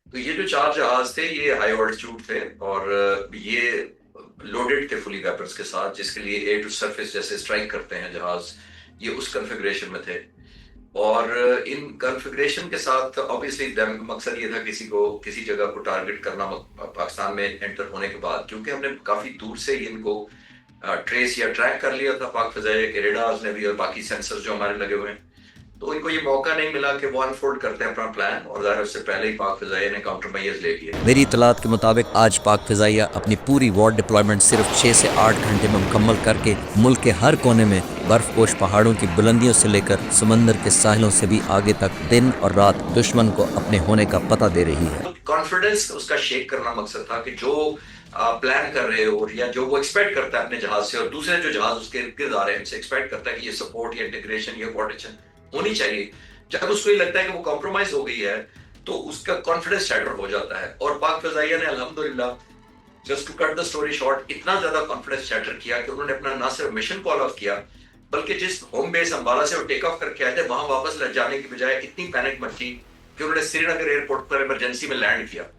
तो ये जो चार जहाज थे ये हाई ऑल्टीट्यूड थे और ये लोडेड थे फुली वेपन्स के साथ, जिसके लिए एयर टू सरफेस जैसे स्ट्राइक करते हैं जहाज, ये उस कॉन्फ़िगरेशन में थे। और इन कॉन्फ़िगरेशन के साथ ऑब्वियसली मकसद ये था किसी को किसी जगह को टारगेट करना पाकिस्तान में एंटर होने के बाद, क्योंकि हमने काफी दूर से ही इनको ट्रेस या ट्रैक कर लिया था, पाक फ़िज़ाइया के रेडार्स ने भी और बाकी सेंसर जो हमारे लगे हुए हैं। तो इनको ये मौका नहीं मिला कि वो अनफोल्ड करते हैं अपना प्लान, और ज़ाहिर उससे पहले ही पाक फ़िज़ाइया ने काउंटर मेजर्स ले लिए। मेरी इतलात के मुताबिक आज पाक फ़िज़ाइया अपनी पूरी वॉर डिप्लॉयमेंट सिर्फ 6 से 8 घंटे में मुकम्मल करके मुल्क के हर कोने में बर्फपोश पहाड़ों की बुलंदियों से लेकर समंदर के साहिलों से भी आगे तक दिन और रात दुश्मन को अपने होने का पता दे रही है। कॉन्फिडेंस उसका शेक करना मकसद था कि जो प्लान कर रहे हो या जो वो एक्सपेक्ट करता है अपने जहाज से, और दूसरे जो जहाज उसके इर्द गिर्द आ रहे हैं उनसे एक्सपेक्ट करता है कि ये सपोर्ट या इंटीग्रेशन या कोऑर्डिनेशन होनी चाहिए। जब उसको ये लगता है कि वो कॉम्प्रोमाइज हो गई है तो उसका कॉन्फिडेंस शैटर हो जाता है। और पाक फ़िज़ाइया ने अल्हम्दुलिल्लाह, just to cut the story short, इतना ज्यादा कॉन्फिडेंस शैटर किया कि उन्होंने अपना ना सिर्फ मिशन कॉल ऑफ किया, बल्कि जिस होम बेस अंबाला से वो टेक ऑफ करके आए थे वहां वापस लग जाने की बजाय इतनी पैनिक मची कि उन्होंने श्रीनगर एयरपोर्ट पर इमरजेंसी में लैंड किया।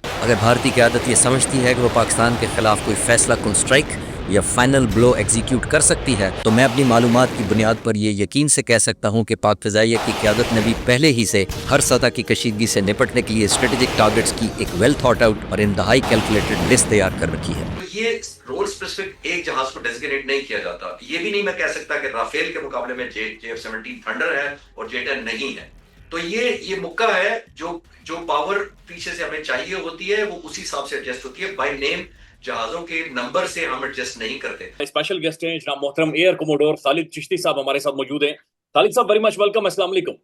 अगर भारतीय क़यादत ये समझती है कि वो पाकिस्तान के खिलाफ कोई फैसला कुन स्ट्राइक या फाइनल ब्लो एग्जीक्यूट कर सकती है, तो मैं अपनी मालूमात की बुनियाद पर ये यकीन से कह सकता हूँ कि पाक फ़िज़ाइया की क़यादत ने भी पहले ही से हर सतह की कशीदगी से निपटने के लिए स्ट्रेटेजिक टारगेट्स की एक वेल थॉट आउट और इंतहाई कैलकुलेटेड लिस्ट तैयार कर रखी है। तो ये रोल स्पेसिफिक एक जहाज को डेजिग्नेट नहीं किया जाता। ये भी नहीं मैं कह सकता कि राफेल के मुकाबले में JF-17 थंडर है और J-10 नहीं है। तो ये मुक्का है, जो जो पावर पीछे से हमें चाहिए होती है वो उसी हिसाब से एडजस्ट होती है। बाय नेम जहाजों के नंबर से हम एडजस्ट नहीं करते। स्पेशल गेस्ट हैं जनाब मोहतरम एयर कोमोडोर खालिद चिश्ती साहब हमारे साथ मौजूद हैं। खालिद साहब वेरी मच वेलकम, अस्सलाम वालेकुम।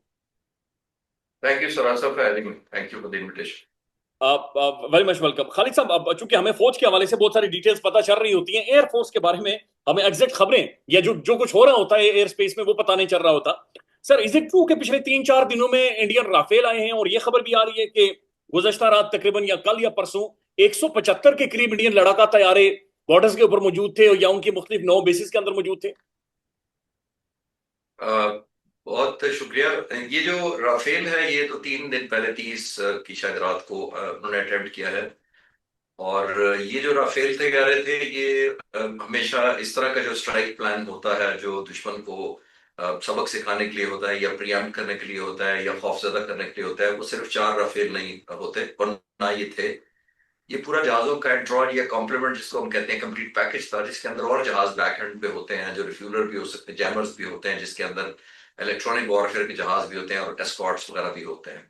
Thank you sir for having me, thank you for the invitation. Very much welcome Khalid साहब। अब चूंकि हमें फौज के हवाले से बहुत सारी डिटेल्स पता चल रही होती हैं, एयर फोर्स के बारे में हमें एग्जैक्ट खबरें या जो जो कुछ हो रहा होता है एयर स्पेस में वो पता नहीं चल रहा होता। सर, इज इट ट्रू कि पिछले 3-4 दिनों में इंडियन राफेल आए हैं और ये खबर भी आ रही है कि गुज़श्ता रात तकरीबन या कल या परसों 175 के करीब इंडियन लड़ाका तैयारे बॉर्डर्स के ऊपर मौजूद थे या उनकी मुख्तलिफ 9 बेसिस के अंदर मौजूद थे? बहुत शुक्रिया। ये जो राफेल है ये तो 3 दिन पहले 30 की शायद रात को उन्होंने अटेम्प्ट किया है। और ये जो राफेल थे कह रहे थे ये हमेशा इस तरह का जो स्ट्राइक प्लान होता है जो दुश्मन को सबक सिखाने के लिए होता है या प्रियम्प्ट करने के लिए होता है या खौफजदा करने के लिए होता है, वो सिर्फ 4 राफेल नहीं होते और ना ये थे। ये पूरा जहाजों का एंड्रॉयड या कॉम्प्लीमेंट जिसको हम कहते हैं कंप्लीट पैकेज था, जिसके अंदर और जहाज बैक एंड पे होते हैं जो रिफ्यूलर भी हो सकते हैं, जैमर्स भी होते हैं, जिसके अंदर इलेक्ट्रॉनिक वॉरफेयर के जहाज भी होते हैं और एस्कॉर्ट्स वगैरह भी होते हैं।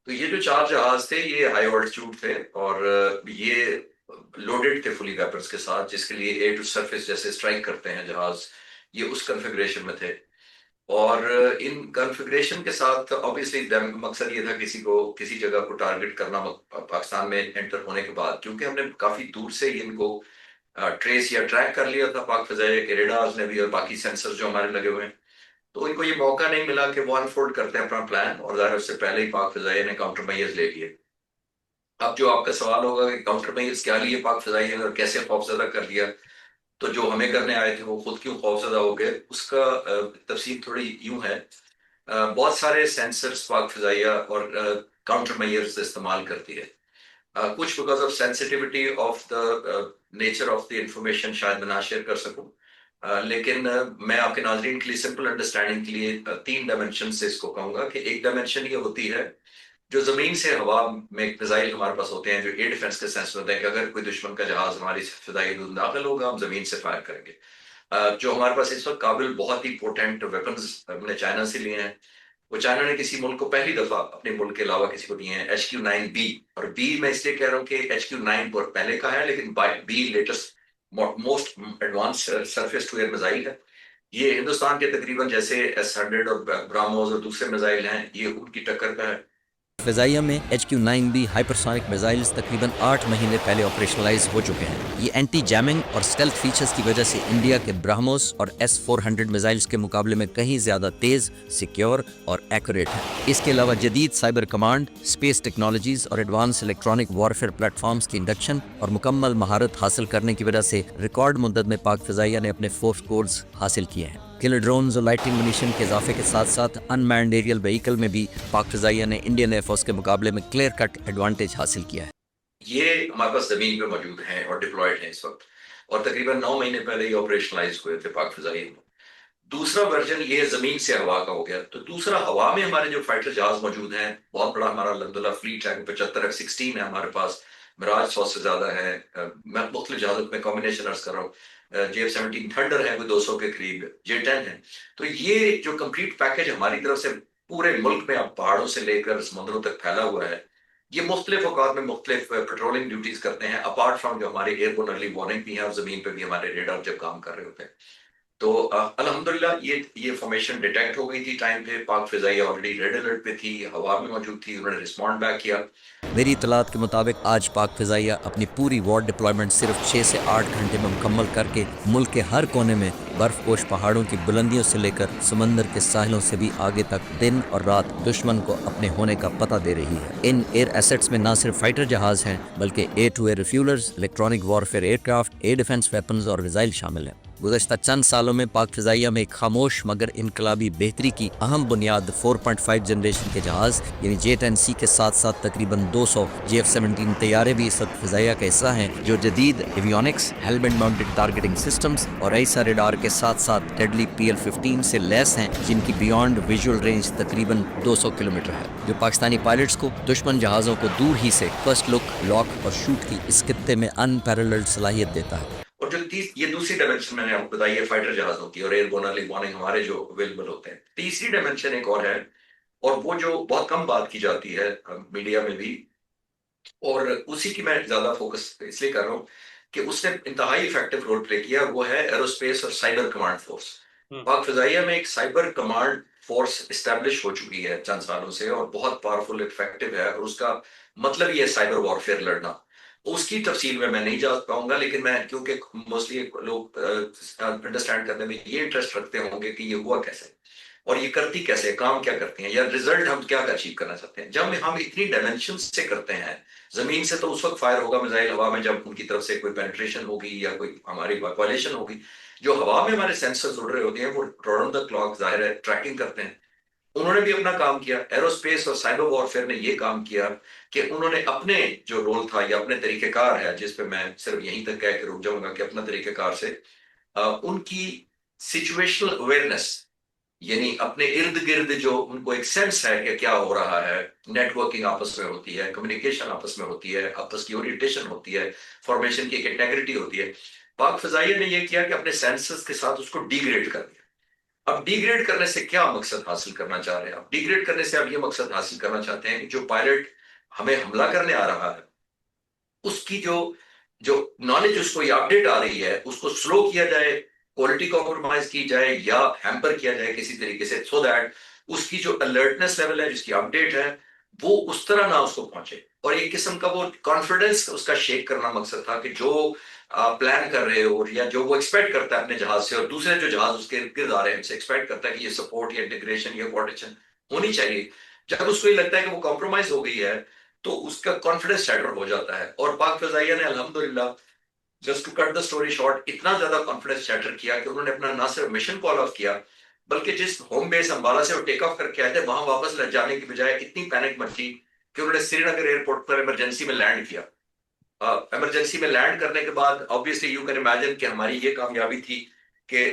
तो ये जो 4 जहाज थे ये हाई ऑल्टीट्यूड थे और ये लोडेड थे फुली वेपन्स के साथ, जिसके लिए एयर टू सरफेस जैसे स्ट्राइक करते हैं जहाज, ये उस कॉन्फ़िगरेशन में थे। और इन कॉन्फ़िगरेशन के साथ ऑब्वियसली मकसद ये था किसी को किसी जगह को टारगेट करना पाकिस्तान में एंटर होने के बाद, क्योंकि हमने काफी दूर से ही इनको ट्रेस या ट्रैक कर लिया था, पाक फ़िज़ाइया के रेडार्स ने भी और बाकी सेंसर जो हमारे लगे हुए हैं। तो इनको ये मौका नहीं मिला कि वो अनफोल्ड करते हैं अपना प्लान, और ज़ाहिर उससे पहले ही पाक फ़िज़ाइया ने काउंटर मेजर्स ले लिए। अब जो आपका सवाल होगा कि काउंटर मेजर्स क्या लिए पाक फ़िज़ाइया ने और कैसे खौफजदा कर दिया, तो जो हमें करने आए थे वो खुद क्यों खौफजदा हो गए, उसका तफसील थोड़ी यूं है। बहुत सारे सेंसर्स पाक फ़िज़ाइया और काउंटर मेजर्स इस्तेमाल करती है। कुछ because of sensitivity of the nature of the information शायद मैं ना शेयर कर सकूं, लेकिन मैं आपके नाजरीन के लिए सिंपल अंडरस्टैंडिंग के लिए 3 डायमेंशन से इसको कहूंगा कि एक डायमेंशन ये होती है जो जमीन से हवा में मिसाइल हमारे पास होते हैं जो एयर डिफेंस के सेंस होते हैं कि अगर कोई दुश्मन का जहाज हमारी फिदाई हदूद में दाखिल होगा हम जमीन से फायर करेंगे। जो हमारे पास इस वक्त काबिल बहुत ही पोटेंट वेपन्स हमने चाइना से लिए हैं, वो चाइना ने किसी मुल्क को पहली दफा अपने मुल्क के अलावा किसी को दिए हैं, HQ-9B। और बी मैं इसलिए कह रहा हूँ कि HQ-9 बहुत पहले का है, लेकिन be latest most advance surface to air missile है। ये हिंदुस्तान के तकरीबन जैसे S-100 और ब्राह्मोस और दूसरे मिसाइल हैं, ये उनकी टक्कर का है। फ़िज़ाइया में HQ-9B हाइपरसोनिक मिसाइल्स तकरीबन 8 महीने पहले ऑपरेशनलाइज हो चुके हैं। ये एंटी जैमिंग और स्टेल्थ फीचर्स की वजह से इंडिया के ब्राह्मोस और S-400 मिसाइल्स के मुकाबले में कहीं ज़्यादा तेज़, सिक्योर और एक्यूरेट है। इसके अलावा जदीद साइबर कमांड, स्पेस टेक्नोलॉजीज़ और एडवांस इलेक्ट्रॉनिक वॉरफेयर प्लेटफॉर्म्स की इंडक्शन और मुकम्मल महारत हासिल करने की वजह से रिकॉर्ड मुद्दत में पाक फ़िज़ाइया ने अपने फोर्स कोर्स हासिल किए हैं। किलर ड्रोन्स और लाइटिंग मुनीशन के इजाफे के साथ साथ अनमैन्ड एरियल व्हीकल में भी पाक फ़िज़ाइया ने इंडियन एयरफोर्स के मुकाबले में क्लियर कट एडवांटेज हासिल किया है। ये हमारे पास जमीन पे मौजूद हैं और डिप्लॉयड हैं इस वक्त, और तकरीबन 9 महीने पहले ये ऑपरेशनलाइज हुए थे पाक फ़िज़ाइया में। दूसरा वर्जन ये जमीन से हवा का हो गया। तो दूसरा, हवा में हमारे जो फाइटर जहाज मौजूद हैं, बहुत बड़ा हमारा अल्हम्दुलिल्लाह फ्लीट है, 75 F-16 है हमारे पास, मिराज 100 से ज्यादा है। मैं मुख्तलिफ जहाजों में कॉम्बिनेशन अर्ज कर रहा हूँ। JF-17 थंडर है, कोई 200 के करीब, J-10 है। तो ये जो कंप्लीट पैकेज हमारी तरफ से पूरे मुल्क में अब पहाड़ों से लेकर समुद्रों तक फैला हुआ है, ये मुख्तलिफ औकात में मुख्तलिफ पेट्रोलिंग ड्यूटीज करते हैं, अपार्ट फ्रॉम जो हमारी एयरबोर्न अर्ली वार्निंग भी है, और जमीन पे भी हमारे रेडार जब काम कर रहे होते हैं। तो अल्हम्दुलिल्लाह ये फॉर्मेशन डिटेक्ट हो गई थी टाइम पे। पाक फ़िज़ाइया ऑलरेडी रेड अलर्ट पे थी, हवा में मौजूद थी, उन्होंने रिस्पॉन्ड बैक किया। मेरी इतलात के मुताबिक आज पाक फ़िज़ाइया अपनी पूरी वॉर डिप्लॉयमेंट सिर्फ 6 से 8 घंटे में मुकम्मल करके मुल्क के हर कोने में बर्फपोश पहाड़ों की बुलंदियों से लेकर समंदर के साहिलों से भी आगे तक दिन और रात दुश्मन को अपने होने का पता दे रही है। इन एयर एसेट्स में न सिर्फ फाइटर जहाज हैं, बल्कि air to air refuelers, electronic warfare aircraft, air defence weapons और मिसाइल शामिल हैं। गुज़श्ता चंद सालों में पाक फ़िज़ाइया में एक खामोश मगर इनकलाबी बेहतरी की अहम बुनियाद 4.5 जनरेशन के जहाज़ यानी J-10C के साथ साथ तकरीबन 200 JF-17 तैयारे भी इस वक्त फ़िज़ाइया का हिस्सा हैं, जो जदीद avionics, helmet mounted targeting systems और ऐसा रेडार के साथ साथ डेडली PL-15 से लैस हैं, जिनकी बियॉन्ड विजुअल रेंज तकरीबन 200 किलोमीटर है, जो पाकिस्तानी पायलट्स को दुश्मन जहाज़ों को दूर ही से फर्स्ट लुक, लॉक और शूट की इस खित्ते में अनपैरेलल्ड सलाहियत देता है। और जो ये दूसरी डायमेंशन मैंने आपको बताई है फाइटर जहाजों की और एयरबोर्न अर्ली वार्निंग हमारे जो अवेलेबल होते हैं। तीसरी डायमेंशन एक और है, और वो जो बहुत कम बात की जाती है मीडिया में भी, और उसी की मैं ज्यादा फोकस इसलिए कर रहा हूँ कि उसने इंतहाई इफेक्टिव रोल प्ले किया, वो है एरोस्पेस और साइबर कमांड फोर्स। पाक फ़िज़ाइया में एक साइबर कमांड फोर्स इस्टेब्लिश हो चुकी है चंद सालों से, और बहुत पावरफुल इफेक्टिव है, और उसका मतलब ये साइबर वॉरफेयर लड़ना। उसकी तफसील में मैं नहीं जा पाऊंगा, लेकिन मैं, क्योंकि मोस्टली लोग अंडरस्टैंड करने में ये इंटरेस्ट रखते होंगे कि ये हुआ कैसे और ये करती कैसे, काम क्या करती हैं, या रिजल्ट हम क्या अचीव करना चाहते हैं। जब हम इतनी डायमेंशन से करते हैं, जमीन से तो उस वक्त फायर होगा मिसाइल, हवा में जब उनकी तरफ से कोई पेनिट्रेशन होगी या कोई हमारी वायलेशन होगी। जो हवा में हमारे सेंसर्स उड़ रहे होते हैं वो राउंड द क्लॉक जाहिर है ट्रैकिंग करते हैं। उन्होंने भी अपना काम किया, एरोस्पेस और साइबर वॉरफेयर ने ये काम किया कि उन्होंने अपने जो रोल था या अपने तरीकेकार है, जिस पे मैं सिर्फ यहीं तक कह के रुक जाऊंगा कि अपना तरीकेकार से उनकी सिचुएशनल अवेयरनेस, यानी अपने इर्द गिर्द जो उनको एक सेंस है कि क्या हो रहा है, नेटवर्किंग आपस में होती है, कम्युनिकेशन आपस में होती है, आपस की ओरिएंटेशन होती है, फॉर्मेशन की एक इंटेग्रिटी होती है। पाक फ़िज़ाइया ने यह किया कि अपने सेंसेस के साथ उसको डिग्रेड कर दिया। अब डिग्रेड करने से क्या मकसद हासिल करना चाह रहे हैं? अब डिग्रेड करने से आप ये मकसद हासिल करना चाहते हैं कि जो पायलट हमें हमला करने आ रहा है, उसकी जो जो नॉलेज, उसको ये अपडेट आ रही है, उसको स्लो किया जाए, क्वालिटी कॉम्प्रोमाइज की जाए या हैम्पर किया जाए किसी तरीके से, सो दैट उसकी जो अलर्टनेस लेवल है, जिसकी अपडेट है, वो उस तरह ना उसको पहुंचे। और एक किस्म का वो कॉन्फिडेंस उसका शेक करना मकसद था कि जो प्लान कर रहे हो या जो वो एक्सपेक्ट करता है अपने जहाज से, और दूसरे जो जहाज उसके इर्द गिर्द आ रहे हैं उनसे एक्सपेक्ट करता है कि ये सपोर्ट या इंटीग्रेशन या कोऑर्डिनेशन होनी चाहिए। जब उसको ये लगता है कि वो कॉम्प्रोमाइज हो गई है, तो उसका कॉन्फिडेंस शैटर हो जाता है। और पाक फ़िज़ाइया ने अल्हम्दुलिल्लाह, just to cut the story short, इतना ज्यादा कॉन्फिडेंस शैटर किया कि उन्होंने अपना ना सिर्फ मिशन कॉल ऑफ किया, बल्कि जिस होम बेस अंबाला से वो टेक ऑफ करके आए थे, वहां वापस लग जाने की बजाय इतनी पैनिक मची कि उन्होंने श्रीनगर एयरपोर्ट पर इमरजेंसी में लैंड किया। इमरजेंसी में लैंड करने के बाद ऑब्वियसली यू कैन इमेजिन कि हमारी ये कामयाबी थी कि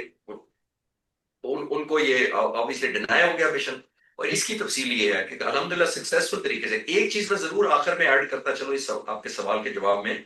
उनको ये ऑब्वियसली डिनाई हो गया मिशन। और इसकी तफसील ये है कि अल्हम्दुलिल्लाह सक्सेसफुल तरीके से। एक चीज मैं जरूर आखिर में ऐड करता चलो इस आपके सवाल के जवाब में,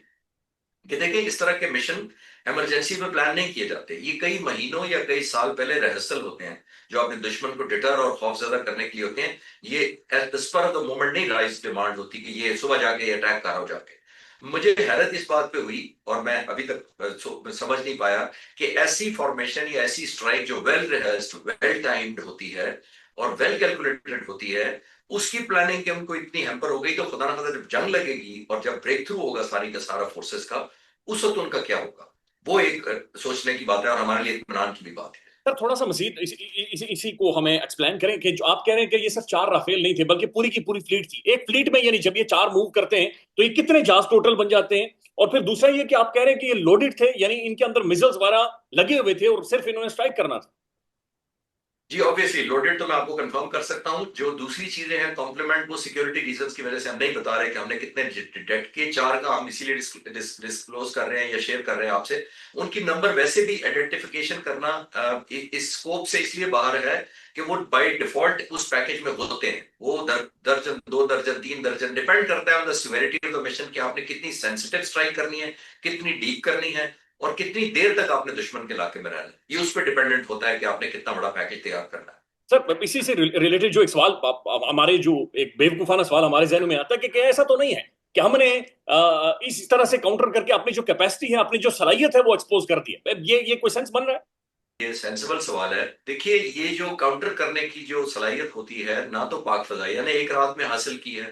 कि देखिए इस तरह के मिशन इमरजेंसी में प्लान नहीं किए जाते, ये कई महीनों या कई साल पहले रिहर्सल होते हैं, जो अपने दुश्मन को डिटर और खौफजदा करने के लिए होते हैं। ये at the spur of the moment नहीं राइज डिमांड होती कि ये सुबह जाके अटैक कर हो जाके। मुझे हैरत इस बात पे हुई, और मैं अभी तक समझ नहीं पाया कि ऐसी फॉर्मेशन या ऐसी स्ट्राइक जो वेल रिहर्स्ड, वेल टाइम्ड होती है और वेल कैलकुलेटेड होती है, उसकी प्लानिंग के उनको इतनी हैम्पर हो गई, तो खुदा ना खास्ता जब जंग लगेगी और जब ब्रेक थ्रू होगा सारी का सारा फोर्सेस का, उस वक्त उनका क्या होगा, वो एक सोचने की बात है और हमारे लिए इत्मीनान की भी बात है। सर थोड़ा सा मजीद इसी को हमें एक्सप्लेन करें कि जो आप कह रहे हैं कि ये सिर्फ 4 राफेल नहीं थे, बल्कि पूरी की पूरी फ्लीट थी। एक फ्लीट में यानी जब ये 4 मूव करते हैं तो ये कितने जहाज टोटल बन जाते हैं? और फिर दूसरा ये कि आप कह रहे हैं कि ये लोडेड थे, यानी इनके अंदर मिसाइल्स वगैरह लगे हुए थे और सिर्फ इन्होंने स्ट्राइक करना था। जी ऑब्वियसली लोडेड तो मैं आपको कंफर्म कर सकता हूं। जो दूसरी चीजें हैं कॉम्प्लीमेंट, वो सिक्योरिटी रीजंस की वजह से हम नहीं बता रहे कि हमने कितने डेट के चार का हम इसीलिए डिस्क्लोज कर रहे हैं या शेयर कर रहे हैं आपसे। उनकी नंबर वैसे भी आइडेंटिफिकेशन करना इस स्कोप से इसलिए बाहर है कि वो बाय डिफॉल्ट उस पैकेज में होते हैं। वो दर्जन, दो दर्जन, तीन दर्जन, डिपेंड करता है on the severity of the mission कि आपने कितनी सेंसिटिव स्ट्राइक करनी है, कितनी डीप करनी है, और कितनी देर तक आपने दुश्मन के इलाके में रहना है। ये उस पर डिपेंडेंट होता है कि आपने कितना बड़ा पैकेज तैयार करना है। सर इसी से रिलेटेड जो एक सवाल हमारे जो एक बेवकूफाना सवाल हमारे जहन में आता है कि क्या ऐसा तो नहीं है कि हमने इस तरह से काउंटर करके अपनी जो कैपेसिटी है, अपनी जो सलाहियत है, वो एक्सपोज कर दी है? ये कोई सेंस बन रहा है? ये सेंसिबल सवाल है। देखिए, ये जो काउंटर करने की जो सलाहियत होती है, ना तो पाक फजाइया ने एक रात में हासिल की है,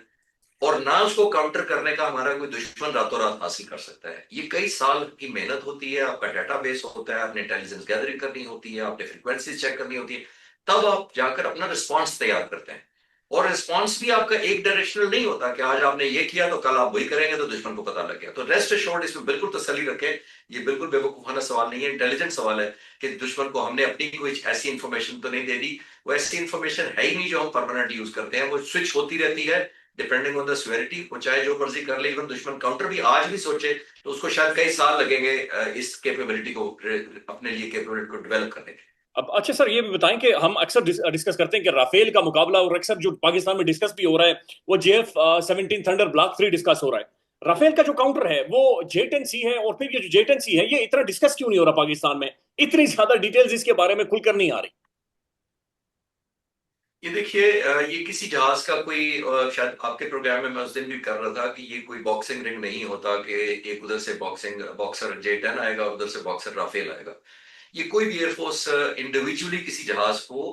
और ना उसको काउंटर करने का हमारा कोई दुश्मन रातों रात हासिल कर सकता है। ये कई साल की मेहनत होती है, आपका डेटाबेस होता है, आपने इंटेलिजेंस गैदरिंग करनी होती है, आपने फ्रिक्वेंसी चेक करनी होती है, तब आप जाकर अपना रिस्पॉन्स तैयार करते हैं। और रिस्पॉन्स भी आपका एक डायरेक्शनल नहीं होता कि आज आपने ये किया तो कल आप वही करेंगे तो दुश्मन को पता लग गया। तो रेस्ट एश्योर्ड, इसमें बिल्कुल तसल्ली रखें, ये बिल्कुल बेवकूफाना सवाल नहीं है, इंटेलिजेंट सवाल है कि दुश्मन को हमने अपनी कोई ऐसी इंफॉर्मेशन तो नहीं दे दी। वो ऐसी इंफॉर्मेशन है ही नहीं जो हम परमानेंट यूज करते हैं, वो स्विच होती रहती है डिपेंडिंग ऑन द सिवियरिटी। वो चाहे जो मर्जी कर ले, इवन दुश्मन काउंटर भी आज भी सोचे तो उसको शायद कई साल लगेंगे इस कैपेबिलिटी को, अपने लिए कैपेबिलिटी को डेवलप करने के। अब अच्छा सर, ये भी बताएं कि हम अक्सर डिस्कस करते हैं कि राफेल का मुकाबला, और अक्सर जो पाकिस्तान में डिस्कस भी हो रहा है वो JF-17 थंडर ब्लॉक 3 डिस्कस हो रहा है। राफेल का जो काउंटर है वो J-10C है, और फिर ये जो J-10C है ये इतना डिस्कस क्यों नहीं हो रहा पाकिस्तान में? इतनी ज्यादा डिटेल्स इसके बारे में खुलकर नहीं आ रही। ये देखिए, ये किसी जहाज का कोई शायद आपके प्रोग्राम में मैं उस दिन भी कर रहा था कि ये कोई बॉक्सिंग रिंग नहीं होता कि एक उधर से बॉक्सर J-10 आएगा, उधर से बॉक्सर राफेल आएगा। ये कोई भी एयरफोर्स इंडिविजुअली किसी जहाज को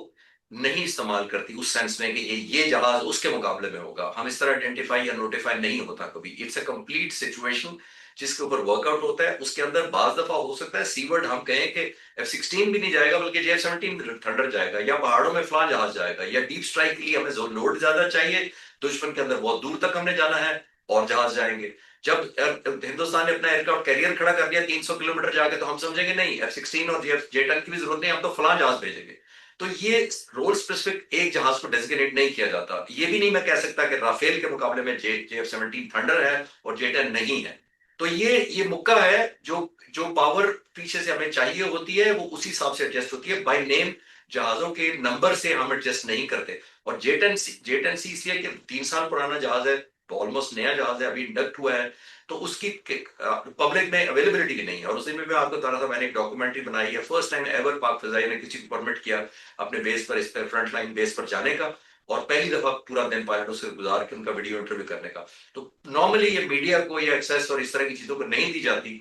नहीं इस्तेमाल करती उस सेंस में कि ये जहाज उसके मुकाबले में होगा। हम इस तरह आइडेंटिफाई या नोटिफाई नहीं होता कभी। इट्स अ कंप्लीट सिचुएशन जिसके ऊपर वर्कआउट होता है। उसके अंदर बाज दफा हो सकता है सीवर्ड हम कहें कि F-16 भी नहीं जाएगा बल्कि JF-17 थंडर जाएगा, या पहाड़ों में फलां जहाज जाएगा, या डीप स्ट्राइक के लिए हमें लोड ज्यादा चाहिए, दुश्मन के अंदर बहुत दूर तक हमने जाना है, और जहाज जाएंगे। जब हिंदुस्तान ने अपना एयरक्राफ्ट कैरियर खड़ा कर दिया 300 किलोमीटर जाके, तो हम समझेंगे नहीं, F-16 और J-10 की भी जरूरत नहीं, हम तो फलां जहाज भेजेंगे। तो ये रोल स्पेसिफिक एक जहाज को डेजिग्नेट नहीं किया जाता। ये भी नहीं मैं कह सकता कि राफेल के मुकाबले में JF-17 थंडर है और J-10 नहीं है। तो ये मुक्का है। जो जो पावर पीछे से हमें चाहिए होती है वो उसी हिसाब से एडजस्ट होती है। बाय नेम जहाजों के नंबर से हम एडजस्ट नहीं करते। और J-10C इसलिए कि 3 साल पुराना जहाज है, तो ऑलमोस्ट नया जहाज है, अभी इंडक्ट हुआ है, तो उसकी पब्लिक में अवेलेबिलिटी भी नहीं है। और उस दिन में मैं आपको बता रहा था, मैंने एक डॉक्यूमेंट्री बनाई है, फर्स्ट टाइम एवर पाक फिजाइया ने किसी को परमिट किया अपने बेस पर, इस पर फ्रंट लाइन बेस पर जाने का, और पहली दफा पूरा दिन पायलटों से गुजार के उनका वीडियो इंटरव्यू करने का। तो नॉर्मली ये मीडिया को ये एक्सेस और इस तरह की चीजों को नहीं दी जाती,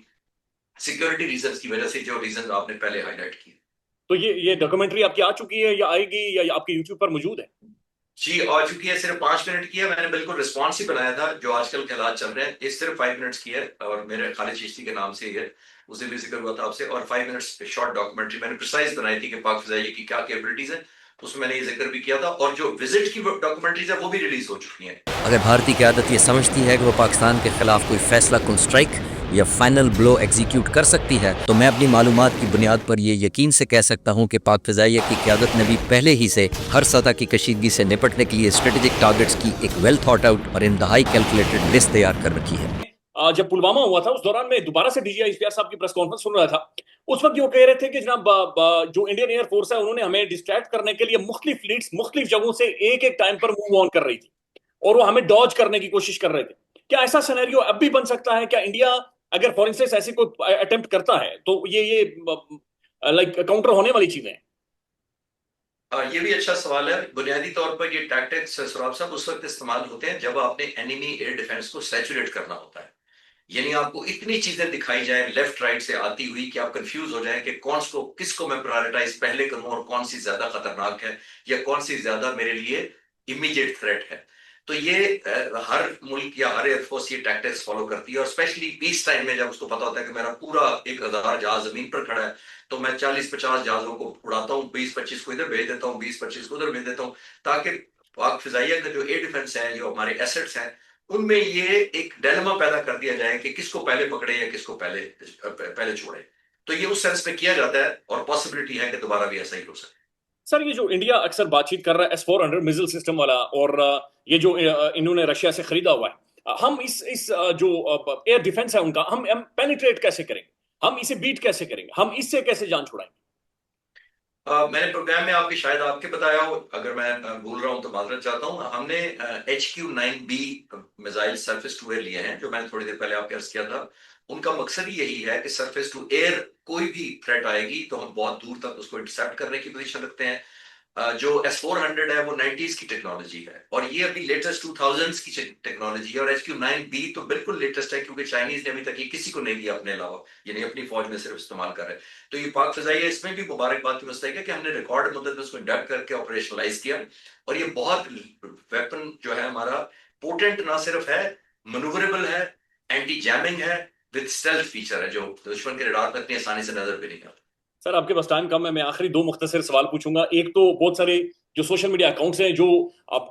सिक्योरिटी रीजंस की वजह से, जो रीजन आपने पहले हाईलाइट किए। तो ये डॉक्यूमेंट्री आपकी आ चुकी है या आएगी, या आपके यूट्यूब पर मौजूद है? जी आ चुकी है। सिर्फ 5 मिनट की है। मैंने बिल्कुल रिस्पॉन्स ही बनाया था जो आजकल के हालात चल रहे हैं। ये सिर्फ 5 मिनट्स की है, और मेरे खालिद चिश्ती के नाम से ही है, उसे भी जिक्र हुआ था आपसे। और 5 मिनट्स शॉर्ट डॉक्यूमेंट्री मैंने प्रिसाइज बनाई थी कि पाक फिजाइया की क्या कैपेबिलिटीज है, उसमें मैंने ये जिक्र भी किया था। और जो विजिट की डॉक्यूमेंट्रीज है वो भी रिलीज हो चुकी हैं। अगर भारतीय क़यादत ये समझती है कि वो पाकिस्तान के खिलाफ कोई फैसला कुन स्ट्राइक या फाइनल ब्लो एग्जीक्यूट कर सकती है, तो मैं अपनी मालूमात की बुनियाद पर ये यकीन से कह सकता हूँ कि पाक फ़िज़ाइया की क़यादत ने भी पहले ही से हर सतह की कशीदगी से निपटने के लिए स्ट्रेटेजिक टारगेट्स की एक वेल थॉट आउट और इंतहाई कैलकुलेटेड लिस्ट तैयार कर रखी है। जब पुलवामा हुआ था उस दौरान मैं दोबारा से DGI इख्तियार साहब की प्रेस कॉन्फ्रेंस सुन रहा था। उस वक्त वो कह रहे थे कि जनाब जो इंडियन एयरफोर्स है उन्होंने हमें डिस्ट्रैक्ट करने के लिए मुख्तलिफ फ्लीट्स मुख्तलिफ जगहों से एक एक टाइम पर मूव ऑन कर रही थी, और वो हमें डॉज करने की कोशिश कर रहे थे। क्या ऐसा सिनेरियो अब भी बन सकता है? क्या इंडिया अगर फॉर इंस्टेंस ऐसी कोई अटेम्प्ट करता है तो ये लाइक काउंटर होने वाली चीजें हैं? ये भी अच्छा सवाल है। बुनियादी तौर पर ये टैक्टिक्स सराब साहब उस वक्त इस्तेमाल होते हैं जब आपने एनिमी एयर डिफेंस को सैचुरेट करना होता है। यानी आपको इतनी चीजें दिखाई जाए लेफ्ट राइट से आती हुई कि आप कंफ्यूज हो जाएं कि कौन को किसको मैं प्रायोरिटाइज पहले करूं, और कौन सी ज्यादा खतरनाक है, या कौन सी ज्यादा मेरे लिए इमीडिएट थ्रेट है। तो ये हर मुल्क या हर एयरफोर्स ये टैक्टिक्स फॉलो करती है। और स्पेशली पीस टाइम में जब उसको पता होता है कि मेरा पूरा 1,000 जहाज जमीन पर खड़ा है, तो मैं 40-50 जहाजों को उड़ाता हूँ, 20-25 को इधर भेज देता हूँ, 20-25 को उधर भेज देता हूँ, ताकि पाक फिजाइया का जो एयर डिफेंस है, जो हमारे एसेट्स हैं, उनमें ये एक डायलेमा पैदा कर दिया जाए कि किसको पहले पकड़े या किसको पहले पहले छोड़े। तो ये उस सेंस में किया जाता है, और पॉसिबिलिटी है कि दोबारा भी ऐसा ही हो सके। सर ये जो इंडिया अक्सर बातचीत कर रहा है S-400 मिसाइल सिस्टम वाला, और ये जो इन्होंने रशिया से खरीदा हुआ है, हम इस जो एयर डिफेंस है उनका, हम पेनिट्रेट कैसे करेंगे, हम इसे बीट कैसे करेंगे, हम इससे कैसे जान छुड़ाएंगे? मैंने प्रोग्राम में आपके शायद आपके बताया हो, अगर मैं भूल रहा हूं तो माजरत चाहता हूं। हमने HQ-9B missile surface to air लिए हैं, जो मैंने थोड़ी देर पहले आपके अर्ज किया था। उनका मकसद ही यही है कि सरफेस टू एयर कोई भी थ्रेट आएगी तो हम बहुत दूर तक उसको इंटरसेप्ट करने की पोजीशन रखते हैं। जो S-400 है वो 90s की टेक्नोलॉजी है, और ये अभी लेटेस्ट 2000s की टेक्नोलॉजी है। और HQ-9B तो बिल्कुल लेटेस्ट है, क्योंकि चाइनीज ने अभी तक ये किसी को नहीं दिया अपने अलावा, यानी अपनी फौज में सिर्फ इस्तेमाल कर रहे हैं। तो ये पाक फिजाई है, इसमें भी मुबारकबाद की मुस्तहिक है कि हमने रिकॉर्ड मुद्दत में उसको इंडक्ट करके ऑपरेशनलाइज किया। और ये बहुत वेपन जो है हमारा पोटेंट ना सिर्फ है, मनूवरेबल है, एंटी जैमिंग है, विद स्टेल्थ फीचर है, जो दुश्मन के रडार पर इतनी आसानी से नजर भी नहीं आता। सर आपके पास टाइम कम है, मैं आखिरी दो मुख्तसर सवाल पूछूंगा। एक तो बहुत सारे जो सोशल मीडिया अकाउंट्स हैं जो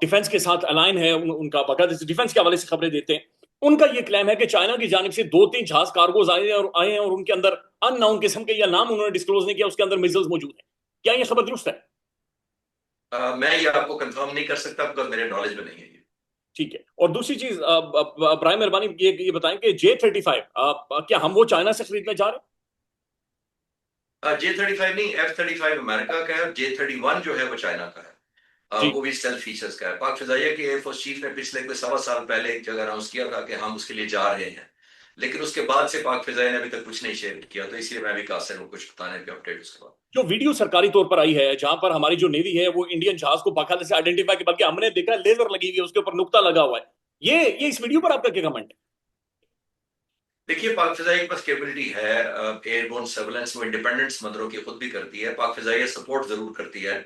डिफेंस के साथ अलाइन है, उनका बाकायदा डिफेंस के हवाले से खबरें देते हैं, उनका ये क्लेम है कि चाइना की जानिब से 2-3 जहाज कार्गोज आए हैं और उनके अंदर अननाउन किस्म के, या नाम उन्होंने डिस्क्लोज नहीं किया, उसके अंदर मिसाइल्स मौजूद हैं। क्या ये खबर दुरुस्त है? मैं ये आपको कंफर्म नहीं कर सकता, बिकॉज मेरे नॉलेज में नहीं है ये। ठीक है। और दूसरी चीज, ब्राइम मेहरबानी ये बताएं कि J-35 क्या हम वो चाइना से खरीदने जा रहे हैं? J-35 नहीं, F-35 अमेरिका का है, J-31 जो है वो चाइना का है। जी। वो भी स्टेल्थ फीचर्स का है। पाक फिजाइया के एयरफोर्स चीफ ने पिछले कोई 1.25 साल पहले एक जगह अनाउंस किया था कि हम उसके लिए जा रहे हैं, लेकिन उसके बाद से पाक फिजाइया ने अभी तक कुछ नहीं शेयर किया। तो इसलिए मैं भी कासिर हूँ कुछ बताने के अपडेट उसके बाद। जो वीडियो सरकारी तौर पर आई है, जहां पर हमारी जो नेवी है वो इंडियन जहाज को बाकायदा से आइडेंटिफाई, बल्कि हमने देखा लेजर लगी हुई है, उसके ऊपर नुक्ता लगा हुआ है, ये इस वीडियो पर आपका क्या कमेंट है? देखिए, पाक फिजाइया के पास कैपेबिलिटी है एयरबोर्न सर्वेलेंस, वो इंडिपेंडेंट समंदरों की खुद भी करती है। पाक फिजाइया सपोर्ट जरूर करती है,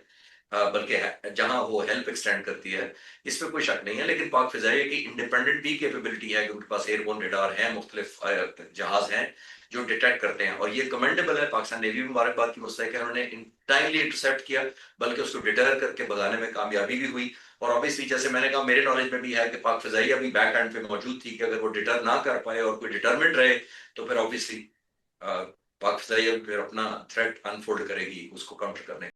बल्कि जहां वो हेल्प एक्सटेंड करती है, इसमें कोई शक नहीं है। लेकिन पाक फिजाइया की इंडिपेंडेंट भी कैपेबिलिटी है कि उनके पास एयरबोर्न रडार है, मुख्तलिफ जहाज हैं जो डिटेक्ट करते हैं, और ये कमेंडेबल है। पाकिस्तान नेवी मुबारकबाद की मुस्तहिक है, उन्होंने टाइमली इंटरसेप्ट किया, बल्कि उसको डिटर करके भगाने में कामयाबी भी हुई। और ऑब्वियसली जैसे मैंने कहा, मेरे नॉलेज में भी है कि पाक फिजाइया भी बैक एंड पे मौजूद थी, कि अगर वो डिटर ना कर पाए और कोई डिटरमेंट रहे तो फिर ऑब्वियसली पाक फिजाइया फिर अपना थ्रेट अनफोल्ड करेगी उसको काउंटर करने।